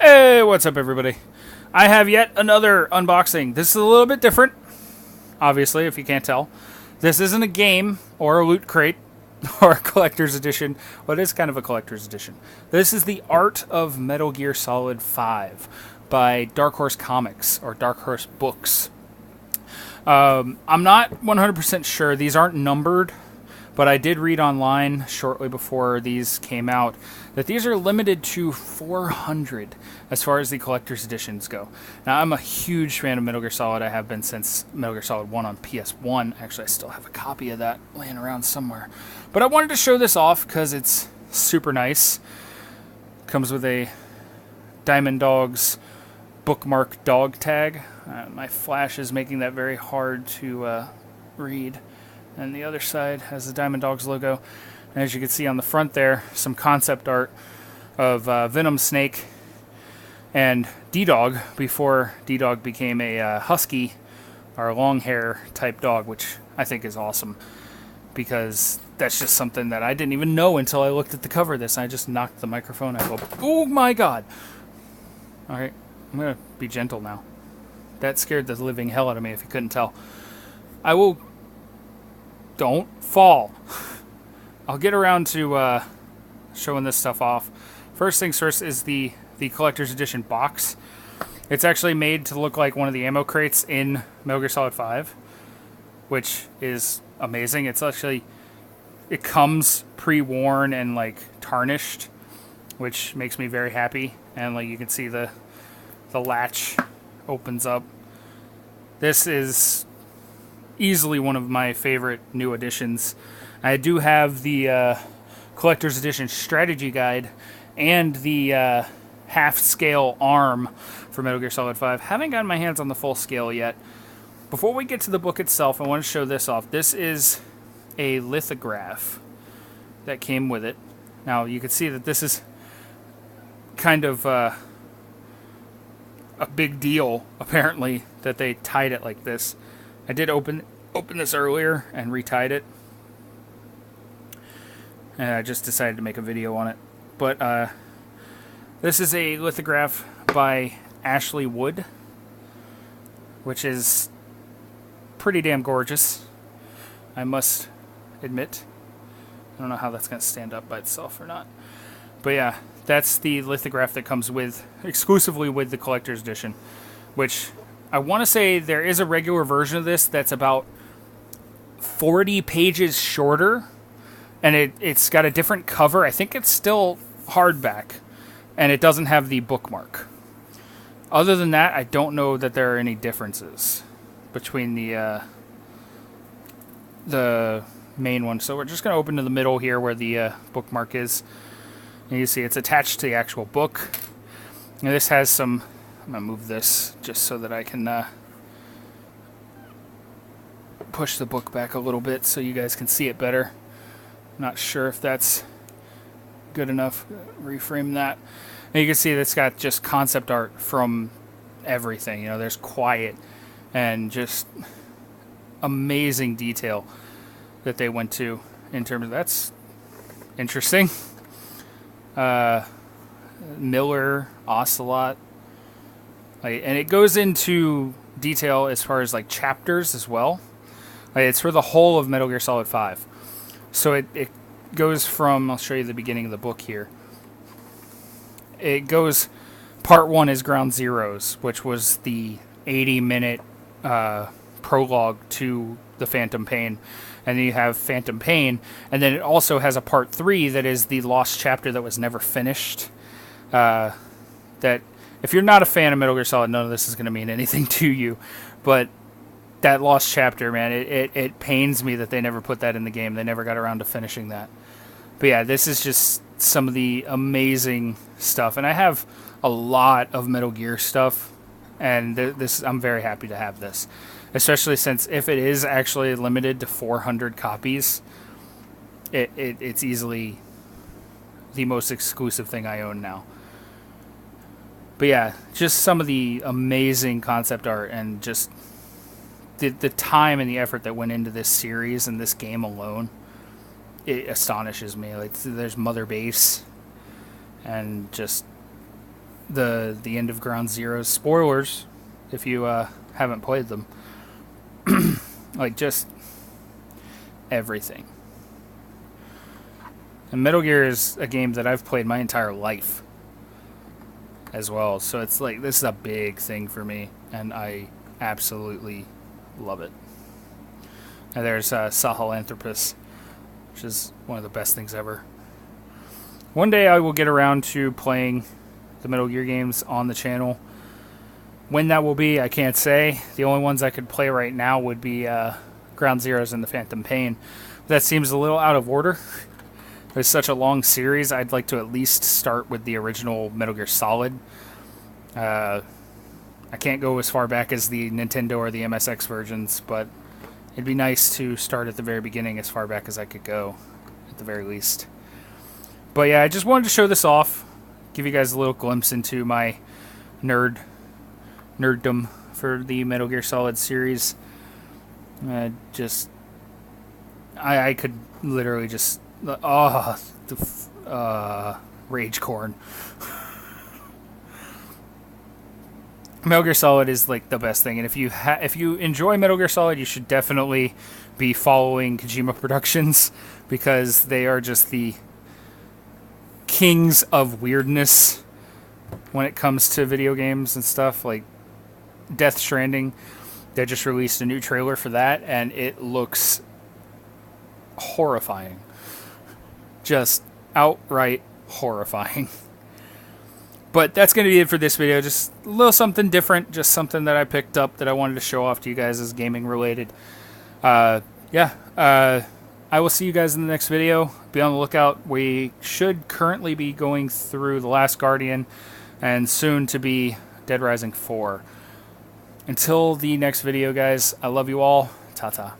Hey, what's up, everybody? I have yet another unboxing. This is a little bit different, obviously, if you can't tell. This isn't a game or a loot crate or a collector's edition. Well, it is kind of a collector's edition. This is the Art of Metal Gear Solid 5 by Dark Horse Comics or Dark Horse Books. I'm not 100% sure. These aren't numbered, but I did read online shortly before these came out that these are limited to 400 as far as the collector's editions go. Now, I'm a huge fan of Metal Gear Solid. I have been since Metal Gear Solid 1 on PS1. Actually, I still have a copy of that laying around somewhere. But I wanted to show this off because it's super nice. Comes with a Diamond Dogs bookmark dog tag. My flash is making that very hard to read. And the other side has the Diamond Dogs logo. And as you can see on the front there, some concept art of Venom Snake and D-Dog before D-Dog became a husky or long hair type dog, which I think is awesome because that's just something that I didn't even know until I looked at the cover of this. I just knocked the microphone. I go, oh my god. All right, I'm going to be gentle now. That scared the living hell out of me if you couldn't tell. I will... Don't fall. I'll get around to showing this stuff off. First things first is the collector's edition box. It's actually made to look like one of the ammo crates in Metal Gear Solid 5, which is amazing. It's actually, it comes pre-worn and like tarnished, which makes me very happy. And like you can see the latch opens up. This is easily one of my favorite new additions. I do have the collector's edition strategy guide and the half-scale arm for Metal Gear Solid 5. Haven't gotten my hands on the full scale yet. Before we get to the book itself, I want to show this off. This is a lithograph that came with it. Now, you can see that this is kind of a big deal, apparently, that they tied it like this. I did open this earlier and retied it. And I just decided to make a video on it. But this is a lithograph by Ashley Wood, which is pretty damn gorgeous, I must admit. I don't know how that's going to stand up by itself or not. But yeah, that's the lithograph that comes with, exclusively with the collector's edition, which I want to say there is a regular version of this that's about 40 pages shorter, and it's got a different cover. I think it's still hardback, and it doesn't have the bookmark. Other than that, I don't know that there are any differences between the main one. So we're just going to open to the middle here where the bookmark is. And you see it's attached to the actual book. And this has some... I'm going to move this just so that I can push the book back a little bit so you guys can see it better. Not sure if that's good enough. Reframe that. And you can see that's got just concept art from everything. You know, there's quiet and just amazing detail that they went to in terms of... That's interesting. Miller, Ocelot. And it goes into detail as far as like chapters as well. It's for the whole of Metal Gear Solid 5. So it goes from, I'll show you the beginning of the book here. It goes, part 1 is Ground Zeroes, which was the 80-minute prologue to the Phantom Pain. And then you have Phantom Pain, and then it also has a part 3 that is the lost chapter that was never finished. That... If you're not a fan of Metal Gear Solid, none of this is going to mean anything to you. But that lost chapter, man, it pains me that they never put that in the game. They never got around to finishing that. But yeah, this is just some of the amazing stuff. And I have a lot of Metal Gear stuff. And I'm very happy to have this. Especially since if it is actually limited to 400 copies, it's easily the most exclusive thing I own now. But yeah, just some of the amazing concept art and just the time and the effort that went into this series and this game alone, it astonishes me. Like, there's Mother Base and just the end of Ground Zeroes. Spoilers if you haven't played them. Like, just everything. And Metal Gear is a game that I've played my entire life as well. So it's like, this is a big thing for me, and I absolutely love it. And there's Sahelanthropus, which is one of the best things ever. One day I will get around to playing the Metal Gear games on the channel. When that will be, I can't say. The only ones I could play right now would be Ground Zeroes and the Phantom Pain. That seems a little out of order. It's such a long series. I'd like to at least start with the original Metal Gear Solid. I can't go as far back as the Nintendo or the MSX versions, but it'd be nice to start at the very beginning, as far back as I could go, at the very least. But yeah, I just wanted to show this off, give you guys a little glimpse into my nerddom for the Metal Gear Solid series. I could literally just, rage corn. Metal Gear Solid is like the best thing, and if you enjoy Metal Gear Solid, you should definitely be following Kojima Productions, because they are just the kings of weirdness when it comes to video games and stuff. Like Death Stranding, they just released a new trailer for that, and it looks horrifying. Just outright horrifying. But that's going to be it for this video. Just a little something different, just something that I picked up that I wanted to show off to you guys as gaming related. I will see you guys in the next video. Be on the lookout. We should currently be going through The Last Guardian and soon to be Dead Rising 4. Until the next video, guys, I love you all. Ta-ta.